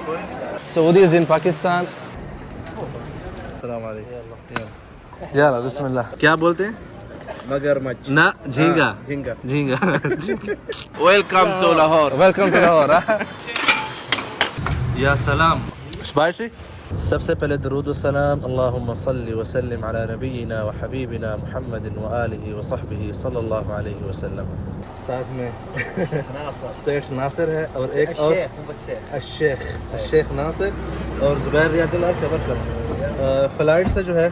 Saudis in Pakistan. यार बिस्मिल्लाह। क्या बोलते हैं? मगरमच्छ ना झींगा। झींगा। झींगा। Welcome to Lahore. Welcome to Lahore. या सलाम। स्पाइसी। सबसे पहले दरूद व सलाम अल्लाहुम्मा सल्ली व सल्लिम अला नबीना व हबीबिना मुहम्मदिन व आलिहि व सहबिहि सल्लल्लाहु अलैहि वसल्लम। साथ में शेख नासिर है और एक और शेख नासिर और जुबैर रियाजुल खबर कर। फ्लाइट से जो है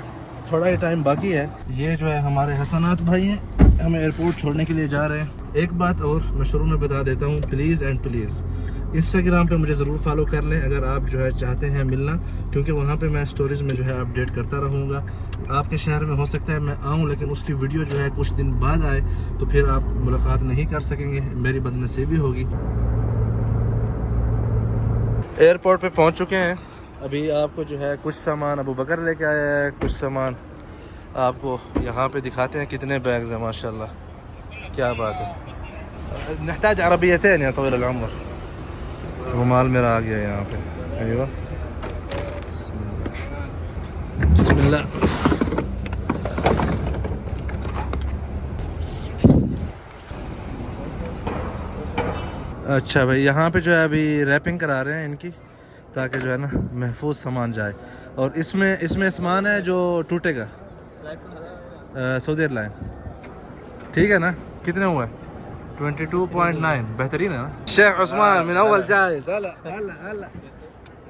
थोड़ा ही टाइम बाकी है। ये जो है हमारे हसनात भाई हैं, हमें एयरपोर्ट छोड़ने के लिए जा रहे हैं। एक बात और मैं शुरू में बता देता हूँ, प्लीज़ एंड प्लीज़ इंस्टाग्राम पे मुझे ज़रूर फॉलो कर लें अगर आप जो है चाहते हैं मिलना, क्योंकि वहाँ पे मैं स्टोरीज़ में जो है अपडेट करता रहूँगा। आपके शहर में हो सकता है मैं आऊँ लेकिन उसकी वीडियो जो है कुछ दिन बाद आए तो फिर आप मुलाकात नहीं कर सकेंगे, मेरी बदनसीबी होगी। एयरपोर्ट पे पहुँच चुके हैं। अभी आपको जो है कुछ सामान अबू बकर लेके आया है, कुछ सामान आपको यहाँ पे दिखाते हैं। कितने बैग्स हैं माशाल्लाह, क्या बात है। नहताज अरबियतैन या तवील उम्र। रुमाल मेरा आ गया यहाँ पे। अय्यो बिस्मिल्लाह। अच्छा भाई, यहाँ पे जो है अभी रैपिंग करा रहे हैं इनकी, ताकि जो है ना महफूज सामान जाए। और इसमें सामान है जो टूटेगा। सऊदी एयरलाइन ठीक है ना? कितने हुए? 22.9। बेहतरीन है ना? शेख उस्मान मिन अव्वल जायज़। हला हला हला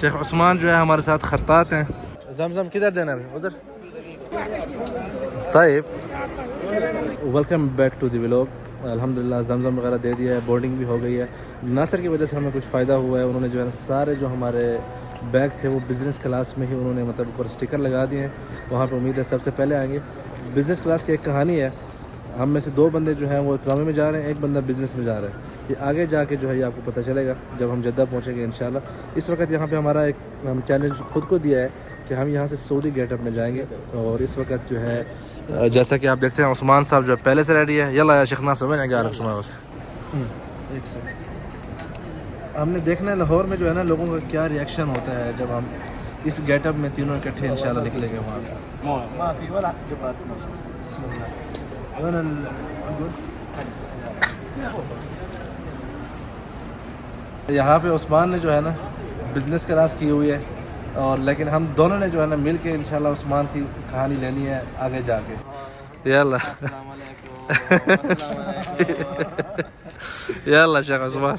शेख उस्मान जो है हमारे साथ खत्तात हैं। जमजम किधर देना है? उधर। Taib welcome back to the vlog. अल्हम्दुलिल्लाह जमजम वगैरह दे दिया है, बोर्डिंग भी हो गई है। नासिर की वजह से हमें कुछ फ़ायदा हुआ है। उन्होंने जो है सारे जो हमारे बैग थे वो बिज़नेस क्लास में ही उन्होंने मतलब ऊपर स्टिकर लगा दिए हैं। वहाँ पे उम्मीद है सबसे पहले आएंगे। बिज़नेस क्लास की एक कहानी है, हम में से 2 बंदे जो हैं वो इकनॉमी में जा रहे हैं, एक बंदा बिज़नेस में जा रहा है। ये आगे जाके जो है ये आपको पता चलेगा जब हम जद्दा पहुँचेंगे इंशाल्लाह। इस वक्त यहाँ पे हमारा एक हम चैलेंज खुद को दिया है कि हम यहाँ से सऊदी गेटअप में जाएंगे। और इस वक्त जो है जैसा कि आप देखते हैं उस्मान साहब जो पहले से रेडी है। यला या शेख नासिर मैंने क्या रखा एक सेकंड। हमने देखना है लाहौर में जो है ना लोगों का क्या रिएक्शन होता है जब हम इस गेटअप में तीनों इकट्ठे इंशाल्लाह निकलेंगे वहाँ से। यहाँ पे उस्मान ने जो है ना बिज़नेस क्लास की हुई है, और लेकिन हम दोनों ने जो है ना मिल के इंशाल्लाह उस्मान की कहानी लेनी है आगे जाके। यल्ला यल्ला शेख उस्मान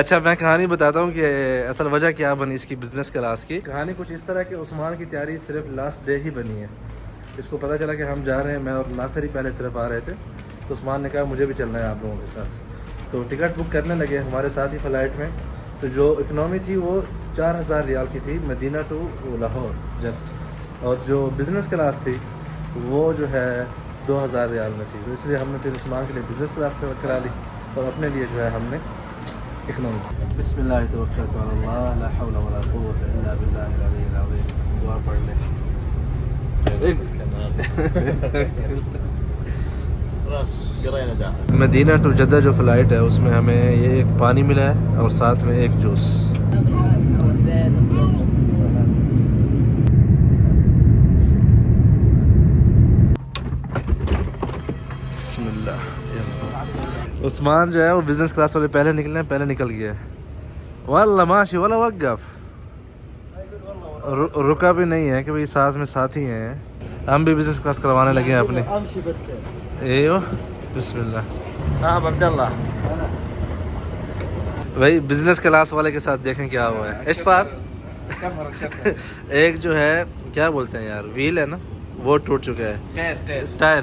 अच्छा मैं कहानी बताता हूँ कि असल वजह क्या बनी इसकी बिज़नेस क्लास की। कहानी कुछ इस तरह कि उस्मान की तैयारी सिर्फ लास्ट डे ही बनी है। इसको पता चला कि हम जा रहे हैं, मैं और नासिर ही पहले सिर्फ आ रहे थे, तो उस्मान ने कहा मुझे भी चलना है आप लोगों के साथ। तो टिकट बुक करने लगे हमारे साथ ही फ़्लाइट में। तो जो इकनॉमी थी वो 4000 रियाल की थी, मदीना टू लाहौर जस्ट। और जो बिज़नेस क्लास थी वो जो है 2000 रियाल में थी। तो इसलिए हमने फिर उस्मान के लिए बिज़नेस क्लास में करा ली और अपने लिए जो है हमने इकनॉमी। बिस्मिल्लाह तवक्कलतु अल्लाह ला हौला वला कुव्वता इल्ला बिल्लाहिल अलिय्यिल अज़ीम। दुआ पढ़ ले। मदीना टू जद्दा जो फ़्लाइट है उसमें हमें ये एक पानी मिला है और साथ में एक जूस। बिस्मिल्लाह। उस्मान जो है वो बिज़नेस क्लास वाले पहले निकल गया है। वल्ला माशी वला वक़्फ़, रुका भी नहीं है कि भाई साथ में साथी हैं। हम भी बिजनेस क्लास करवाने लगे हैं अपने। एयो बिस्मिल्लाह। हाँ अब्दुल्ला भाई बिजनेस क्लास वाले के साथ देखें क्या हुआ है इस बार। एक जो है क्या बोलते हैं यार, व्हील है ना, वो टूट चुका है। टायर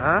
हाँ।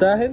साहिल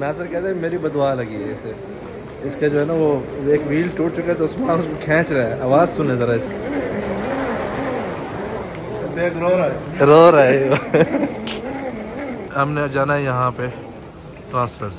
नासिर कहते हैं मेरी बदुआ लगी है इसे, इसका जो है ना वो एक व्हील टूट चुका है तो उसमें उसको खींच रहा है। आवाज़ सुने ज़रा इसकी, बैग रो रहा है रो रहा है। हमने जाना है यहाँ पे ट्रांसफर्स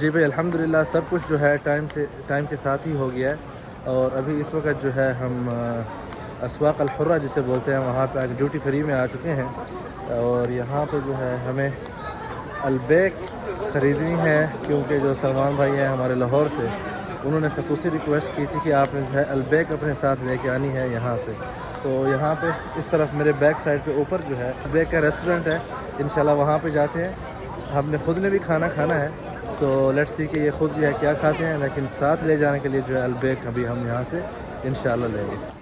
जी भाई अल्हम्दुलिल्लाह सब कुछ जो है टाइम के साथ ही हो गया है। और अभी इस वक्त जो है हम अस्वाक अल हुर्रा जिसे बोलते हैं वहाँ पे ड्यूटी फ्री में आ चुके हैं। और यहाँ पे जो है हमें अलबैक ख़रीदनी है क्योंकि जो सलमान भाई हैं हमारे लाहौर से, उन्होंने खसूसी रिक्वेस्ट की थी कि आपने जो है अलबैक अपने साथ लेके आनी है यहाँ से। तो यहाँ पे इस तरफ मेरे बैक साइड पे ऊपर जो है अलबैक का रेस्टोरेंट है, इंशाल्लाह वहाँ पे जाते हैं। हमने खुद ने भी खाना है तो लेट्स सी कि ये खुद जो है क्या खाते हैं, लेकिन साथ ले जाने के लिए जो है अलबैक अभी हम यहाँ से इंशाल्लाह लेंगे।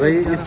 भाई इस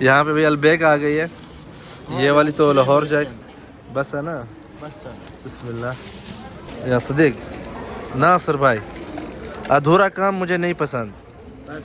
यहाँ पे भी अलबैक आ गई है, ये वाली तो लाहौर जाए बस है ना। बस बिस्मिल्लाह या सदीक नासिर भाई, अधूरा काम मुझे नहीं पसंद, बस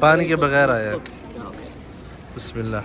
पानी के बगैर आया। बिस्मिल्लाह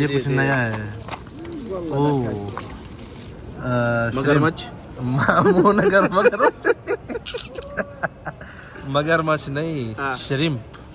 ये कुछ नया है। ओह मगरमच्छ मगरमच्छ नहीं शरिम्प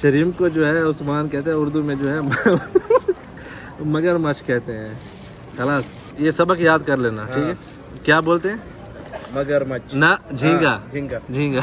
शरीम को जो है उस्मान कहते हैं, उर्दू में जो है मगरमच्छ कहते हैं। खलास ये सबक याद कर लेना, ठीक है? क्या बोलते हैं? मगरमच्छ ना झींगा झींगा झींगा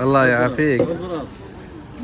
अल्लाह याफिक।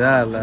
याला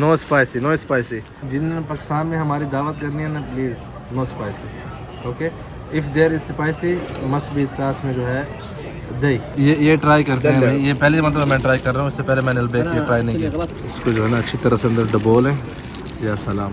नो स्पाइसी नो स्पाइसी। जिन्होंने पाकिस्तान में हमारी दावत करनी है ना, please no spicy, okay? If there is spicy must be, साथ में जो है दही। ये ट्राई करते हैं भाई, ये पहली मतलब मैं ट्राई कर रहा हूँ, इससे पहले मैंने अलबैक ये ट्राई नहीं किया। इसको जो है ना अच्छी तरह से अंदर डबोलें। या सलाम।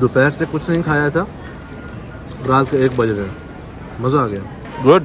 दोपहर से कुछ नहीं खाया था, रात के 1 बज रहे हैं, मज़ा आ गया। गुड।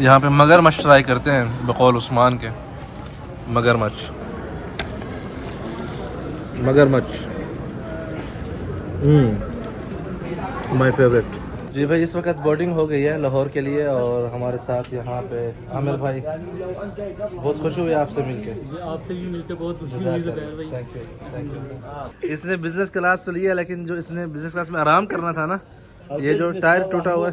यहाँ पे मगरमच्छ ट्राई करते हैं बकौल उस्मान के। मगरमच्छ माय फेवरेट। जी भाई इस वक्त बोर्डिंग हो गई है लाहौर के लिए, और हमारे साथ यहाँ पे आमिर भाई, बहुत खुश हुए आपसे मिलके। आपसे भी मिलकर बहुत खुशी हुई ज़ुबैर भाई। Thank you. इसने बिजनेस क्लास तो लिया, लेकिन जो इसने बिजनेस क्लास में आराम करना था ना, ये जो टायर टूटा हुआ है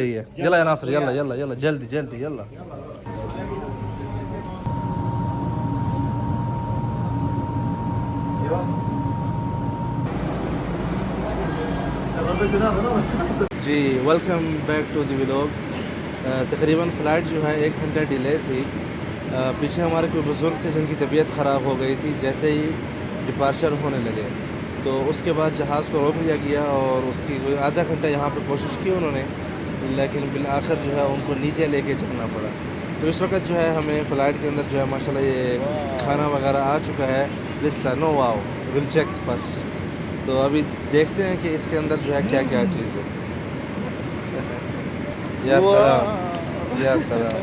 गई है। यला या नासिर यला यला यला जल्दी जल्दी यला। जी welcome back to the vlog. तकरीबन फ़्लाइट जो है 1 घंटा डिले थी। पीछे हमारे कोई बुज़ुर्ग थे जिनकी तबीयत ख़राब हो गई थी, जैसे ही डिपार्चर होने लगे तो उसके बाद जहाज़ को रोक लिया गया और उसकी कोई आधा घंटा यहाँ पे कोशिश की उन्होंने, लेकिन बिल आखिर जो है उनको नीचे लेके जाना पड़ा। तो इस वक्त जो है हमें फ़्लाइट के अंदर जो है माशाल्लाह ये खाना वगैरह आ चुका है। लिस्सा no wow will check first. तो अभी देखते हैं कि इसके अंदर जो है क्या क्या चीज़ है। या सलाम या सलाम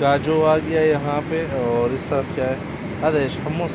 काजू आ गया यहाँ पे। और इस तरफ क्या है? अरे हमस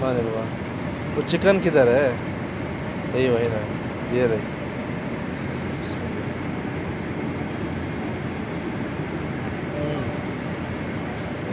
खाने लगा। तो चिकन किधर है? यही वही ना, ये रही।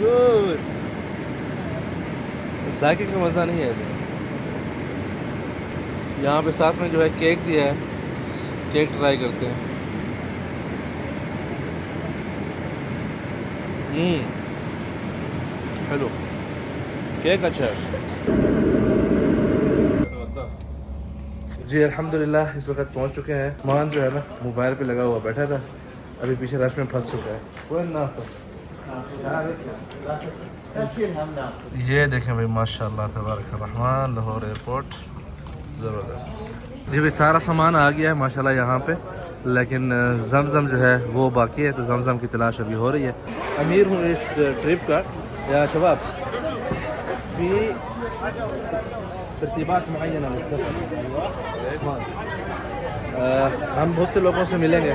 गुड। जायके का मज़ा नहीं है। यहाँ पे साथ में जो है केक दिया है, केक ट्राई करते हैं। हेलो, केक अच्छा है जी। अल्हम्दुलिल्लाह इस वक्त पहुँच चुके हैं। मान जो है ना मोबाइल पे लगा हुआ बैठा था, अभी पीछे रश में फंस चुका है। कोई नासर ये देखें भाई, माशाल्लाह तबारक रहमान, लाहौर एयरपोर्ट ज़बरदस्त जी। भाई सारा सामान आ गया है माशाल्लाह यहाँ पे, लेकिन जमजम जो है वो बाकी है। तो जमजम की तलाश अभी हो रही है। अमीर हूँ इस ट्रिप का या शबाब भी तरतीबात मुअय्यना लिस्सफ़र। हम बहुत से लोगों से मिलेंगे।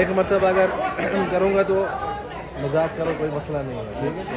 एक मरतबा अगर करूँगा तो मजाक करो, कोई मसला नहीं है, ठीक है।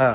हाँ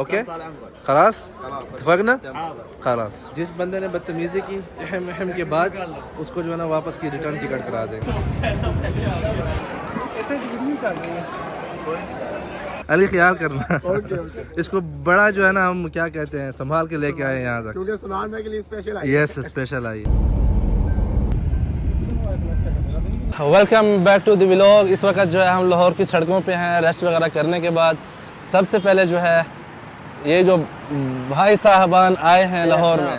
ओके खलास इत्तफकना खलास। जिस बंदे ने बदतमीजी की अहम के बाद उसको जो है ना वापस की रिटर्न टिकट करा देंगे। अली ख्याल करना इसको बड़ा जो है ना हम क्या कहते हैं संभाल के लेके आए यहाँ तक, क्योंकि सुनार में के लिए स्पेशल आई। यस स्पेशल आई। Welcome back to the vlog. इस वक्त जो है हम लाहौर की सड़कों पे हैं रेस्ट वगैरह करने के बाद। सबसे पहले जो है ये जो भाई साहबान आए हैं लाहौर में,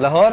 लाहौर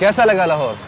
कैसा लगा लाहौर?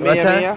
100 अच्छा 100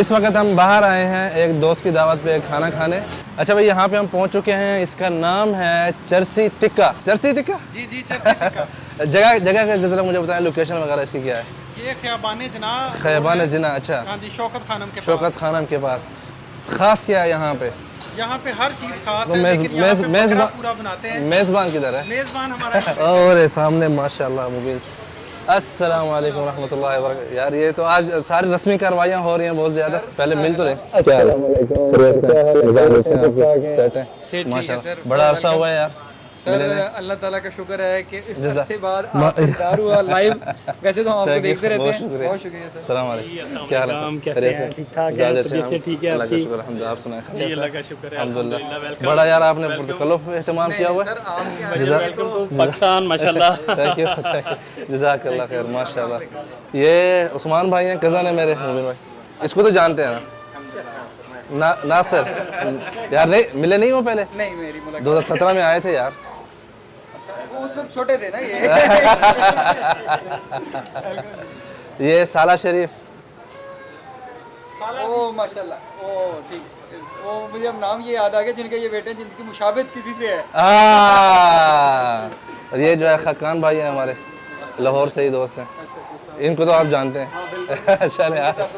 इस वक्त हम बाहर आए हैं एक दोस्त की दावत पे खाना खाने। अच्छा भाई यहाँ पे हम पहुँच चुके हैं। इसका नाम है चरसी टिक्का। चरसी टिक्का जी जी चर्ची टिक्का। जगह जगह का जरा मुझे बताएं लोकेशन वगैरह इसकी क्या है? ये खयाबाने जना खैबान जिना। अच्छा हाँ जी शौकत खानम के शौकत खानम के पास। ख़ास क्या है यहाँ पे? यहाँ पे हर चीज़ खास तो है, लेकिन यहाँ पे मेज़बान बकरा पूरा बनाते हैं। मेज़बान किधर है? मेज़बान हमारा और ये सामने माशाल्लाह मुबीन। अस्सलाम वालेकुम रहमतुल्लाहि व बरकातहू। यार ये तो आज सारी रस्मी कार्रवाइयाँ हो रही हैं बहुत ज़्यादा। पहले मिल तो रहे क्या हाल है? सेट है माशाल्लाह। बड़ा अरसा हुआ है यार। सर अल्लाह ताला का शुक्र है कि इस जज़ा- अरसे बाद आप दीदार हुआ लाइव। वैसे तो हम आपको देखते रहते बहुत हैं। शुक्रिया। बहुत शुक्रिया सर। अस्सलाम वालेकुम। क्या हाल है सर? खैरियत से? ठीक-ठाक है, इजाज़त तबीयत से से ठीक है अल्लाह का आपकी? शुक्र अल्हम्दुलिल्लाह। आप सुनाएं? जी अल्लाह का शुक्र है अल्हम्दुलिल्लाह। वेलकम बड़ा यार आपने पुरतकल्लुफ़ एहतमाम किया हुआ है। सर आपके यहाँ जज़ा- वेलकम टू पाकिस्तान माशाल्लाह। थैंक यू जज़ाकल्लाह खैर माशाल्लाह। ये उस्मान भाई हैं, कज़न है मेरे मुबीन भाई। इसको तो जानते हैं ना? नासिर यार नहीं मिले नहीं हो पहले? नहीं मेरी मुलाकात 2017 में आए थे यार। वो उस वक्त छोटे थे ना ये। ये साला शरीफ ओ माशाल्लाह ओ ठीक। वो मुझे अब नाम ये याद आ गया जिनके ये बेटे हैं जिनकी मुशाबित किसी से है। और ये जो है खकान भाई हैं हमारे, लाहौर से ही दोस्त हैं। इनको तो आप जानते हैं। चले यार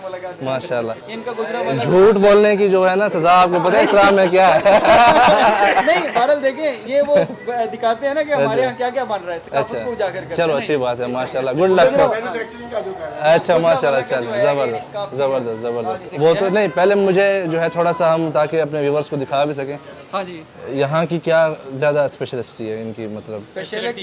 माशाल्लाह। इनका गुजरा वाला झूठ बोलने की जो है ना सजा आपको पता है इस्लाम में क्या है? नहीं बहरहाल देखें ये वो दिखाते हैं ना कि हमारे यहाँ क्या क्या बन रहा है। सकाफत को उजागर करते चलो हैं। अच्छी बात है माशाल्लाह। Good luck. अच्छा माशाल्लाह चल जबरदस्त जबरदस्त जबरदस्त। वो तो नहीं पहले मुझे जो है थोड़ा सा हम ताकि अपने व्यूवर्स को दिखा भी सकें हाँ जी यहाँ की क्या ज़्यादा स्पेशलिस्टी है इनकी मतलब स्पेशलिटी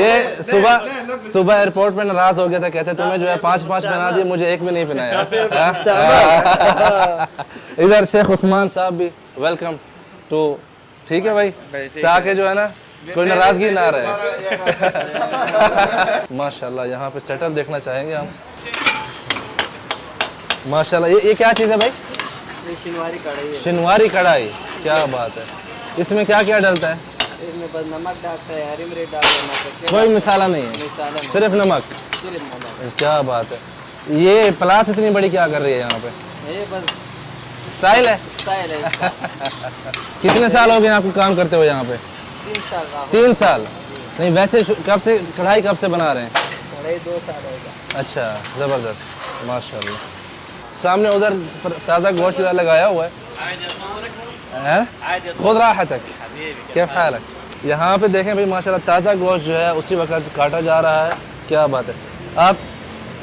ये सुबह एयरपोर्ट पे नाराज हो गया था कहते तुम्हें जो है 5 बना दिए मुझे एक भी नहीं बनाया इधर शेख उस्मान साहब भी वेलकम टू ठीक है भाई ताकि जो है ना कोई नाराजगी ना रहे माशाल्लाह यहाँ पे सेटअप देखना चाहेंगे हम माशाल्लाह ये क्या चीज़ है भाई शिनवारी कढ़ाई क्या बात है इसमें क्या क्या डलता है इसमें बस नमक डालता है हरी मिर्च डालता है कोई मसाला नहीं है सिर्फ नमक क्या बात है ये प्लास इतनी बड़ी क्या कर रही है यहाँ पे ये बस स्टाइल है स्टाइल है इसका। कितने साल हो गए आपको काम करते हो यहाँ पे 3 साल का 3 साल नहीं वैसे कब से कढ़ाई कब से बना रहे हैं पढ़ाई 2 साल होगा। अच्छा ज़बरदस्त माशाल्लाह सामने उधर ताज़ा गोश्त जो है लगाया हुआ है खुद राहतक क्या ख्याल है यहाँ पे देखें भाई माशाल्लाह ताज़ा गोश्त जो है उसी वक्त काटा जा रहा है क्या बात है आप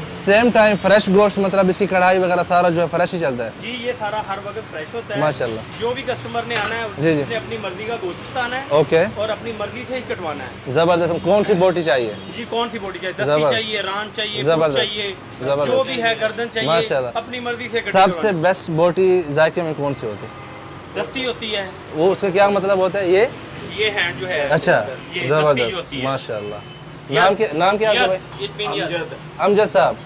सेम टाइम फ्रेश गोश्त मतलब इसकी कढ़ाई वगैरह सारा जो है फ्रेश ही चलता है जी ये सारा हर वक्त फ्रेश होता है माशाल्लाह जो भी कस्टमर ने आना है जी। उसने अपनी मर्जी का गोश्त आना है ओके और अपनी मर्जी से ही कटवाना है ज़बरदस्त कौन सी बोटी चाहिए जी कौन सी बोटी चाहिए दस्ती जबरदस्त। चाहिए रान चाहिए जबरदस्त। पुट चाहिए जबरदस्त। जो भी है गर्दन चाहिए माशाल्लाह। अपनी मर्जी से सबसे बेस्ट बोटी जायके में कौन सी होती है दस्ती होती है वो उसका क्या मतलब होता है ये हैंड जो है अच्छा ये दस्ती जो ज़बरदस्त होती है। माशाल्लाह नाम क्या आपका भाई It mean यद। अमजद साहब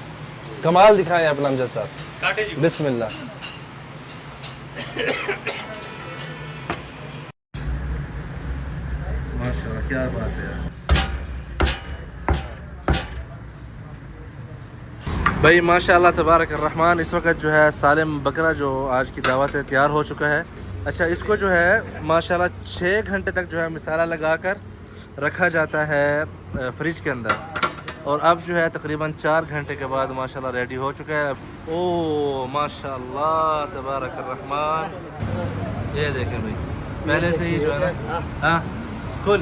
कमाल दिखाएं अपना अमजद साहब काटे जी बिस्मिल्लाह माशाल्लाह क्या बात है भाई माशाल्लाह तबारक रहमान इस वक्त जो है सालिम बकरा जो आज की दावत है तैयार हो चुका है अच्छा इसको जो है माशाल्लाह 6 घंटे तक जो है मसाला लगाकर रखा जाता है फ्रिज के अंदर और अब जो है तकरीबन 4 घंटे के बाद माशाल्लाह रेडी हो चुका है ओ माशाल्लाह तबारक रहमान ये देखें भाई पहले से ही जो है ना हाँ खुल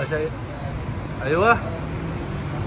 अच्छा अयवा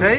सही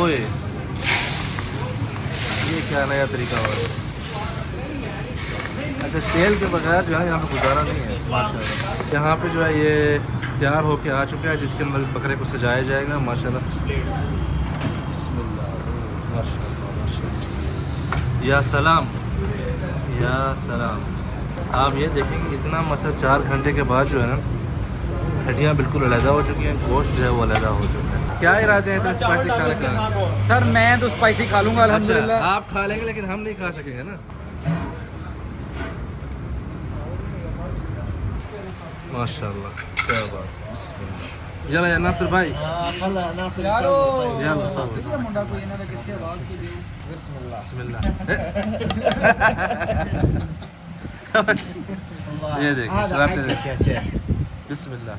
ओए ये क्या नया तरीका हो रहा है अच्छा तेल के बगैर जो है यहाँ पे गुजारा नहीं है माशाल्लाह यहाँ पे जो है ये तैयार होके आ चुका है जिसके अंदर बकरे को सजाया जाएगा माशाल्लाह बिस्मिल्लाह माशाल्लाह माशाल्लाह या सलाम आप ये देखेंगे इतना मतलब 4 घंटे के बाद जो है ना हड्डियाँ बिल्कुल अलहदा हो चुकी हैं गोश्त जो है वो अलहदा हो चुका है क्या इरादे हैं इतना स्पाइसी खाने का सर मैं तो स्पाइसी खा लूंगा अच्छा अल्हम्दुलिल्लाह आप खा लेंगे लेकिन हम नहीं खा सकेंगे ना माशाल्लाह क्या बात बिस्मिल्लाह यला या नासिर भाई यला साथ मुंडा कोई ना कितने बात की बिस्मिल्लाह ये देख शराबते देख बिस्मिल्लाह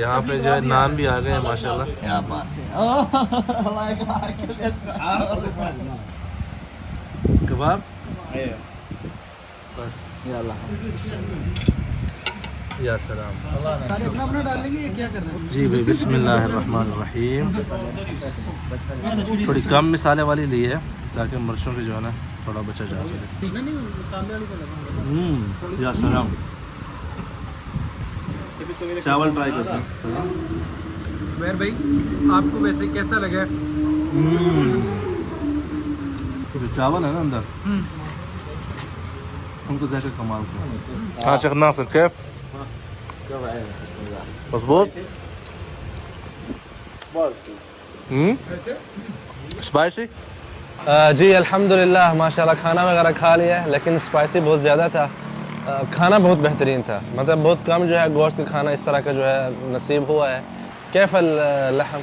यहाँ पे जो है नान भी आ गए हैं माशाल्लाह कबाब बस या सलाम सारे अपना अपना डाल लेंगे ये क्या कर रहे हैं जी भाई बिस्मिल्लाहिर्रहमानिर्रहीम थोड़ी कम मिसाले वाली ली है ताकि मिर्चों की जो है ना थोड़ा बचा जा सके या सलाम चावल ट्राई करते हैं मेहर भाई आपको वैसे कैसा लगा जो चावल है ना अंदर उनको जाकर कमाल का हाँ शेख नासिर कैफ मजबूत स्पाइसी जी अल्हम्दुलिल्लाह माशाल्लाह खाना वगैरह खा लिया है लेकिन स्पाइसी बहुत ज़्यादा था खाना बहुत बेहतरीन था मतलब बहुत कम जो है गोश्त का खाना इस तरह का जो है नसीब हुआ है कैफ लहम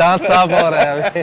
दांत साफ हो रहा है अभी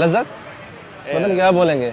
लज्जत मतलब क्या बोलेंगे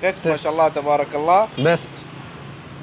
टेस्ट माशाल्लाह तबारकल्लाह बेस्ट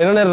इन्होंने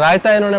रायता इन्होंने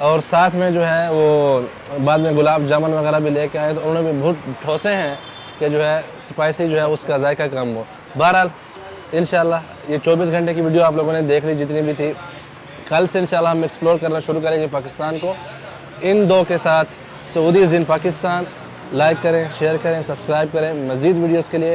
और साथ में जो है वो बाद में गुलाब जामुन वगैरह भी लेके आए तो उन्होंने भी बहुत ठोसे हैं कि जो है स्पाइसी जो है उसका जायका कम हो। बहरहाल इंशाल्लाह ये 24 घंटे की वीडियो आप लोगों ने देख ली जितनी भी थी। कल से इंशाल्लाह हम एक्सप्लोर करना शुरू करेंगे पाकिस्तान को इन दो के साथ। सऊदीज़ इन पाकिस्तान। लाइक करें, शेयर करें, सब्सक्राइब करें मज़ीद वीडियोज़ के लिए।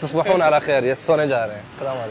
तस्बहून अला खैर। ये सोने जा रहे हैं। अस्सलाम वालेकुम।